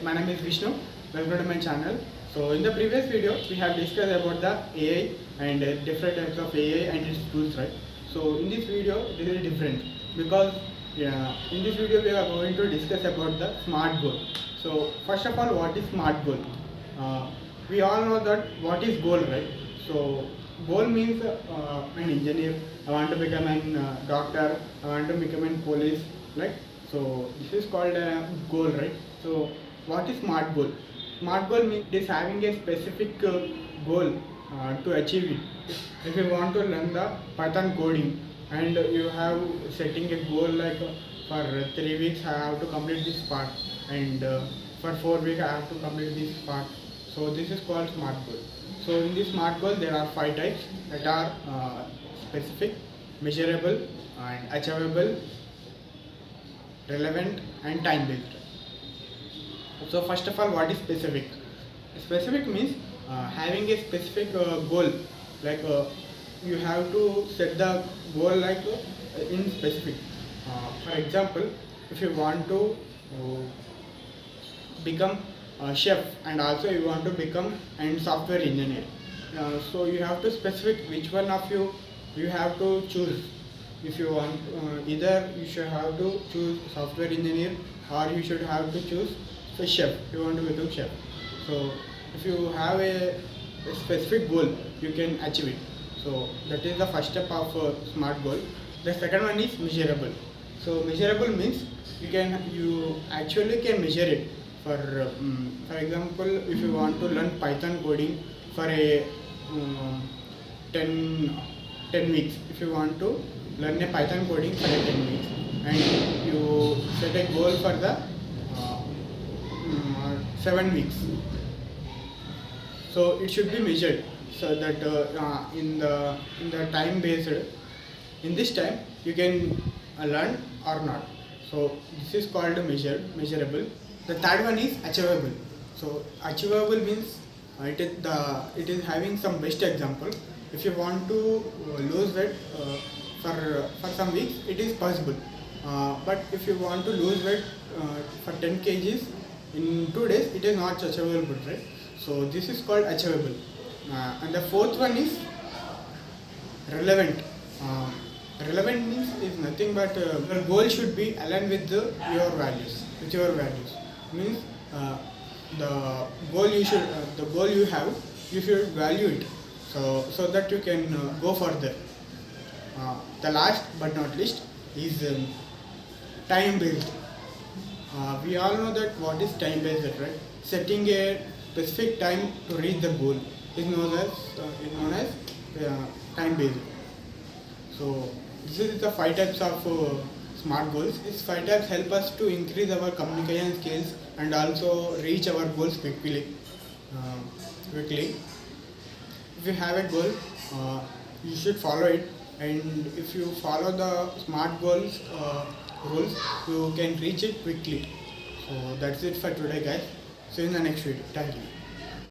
My name is Vishnu. Welcome to my channel. So in the previous video we have discussed about the AI and different types of AI and its tools, right? So in this video this is different because in this video we are going to discuss about the smart goal. So first of all, what is smart goal? We all know that what is goal, right? So goal means an engineer. I want to become a doctor. I want to become a police, right? So this is called a goal, right? So what is smart goal? Smart goal means it is having a specific goal to achieve it. If you want to learn the Python coding and you have setting a goal like for 3 weeks I have to complete this part, and for 4 weeks I have to complete this part. So this is called smart goal. So in this smart goal there are 5 types that are specific, measurable and achievable, relevant and time based. So first of all, what is specific? Specific means having a specific goal, like you have to set the goal like in specific. For example, if you want to become a chef and also you want to become a software engineer, so you have to specific which one of you have to choose. If you want, either you should have to choose software engineer or you should have to choose the chef. You want to become chef. So if you have a specific goal, you can achieve it. So that is the first step of smart goal. The second one is measurable. So measurable means you actually can measure it. For example, if you want to learn Python coding for a 10 weeks, if you want to learn a Python coding for 10 weeks and you set a goal for the 7 weeks, so it should be measured so that in the time based, in this time you can learn or not. So this is called measurable. The third one is achievable. So achievable means it is having some best example. If you want to lose weight for some weeks, it is possible. But if you want to lose weight for 10 kgs in 2 days, it is not achievable, right? So this is called achievable. And the fourth one is relevant. Relevant means is nothing but your goal should be aligned with your values. Means the goal you have, you should value it. So that you can go further. The last but not least is time based. We all know that what is time based, right? Setting a specific time to reach the goal is known as time based. So this is the 5 types of smart goals. These 5 types help us to increase our communication skills and also reach our goals quickly. If you have a goal, you should follow it, and if you follow the smart goals rules, you can reach it quickly. So that's it for today, guys. See you in the next video. Thank you.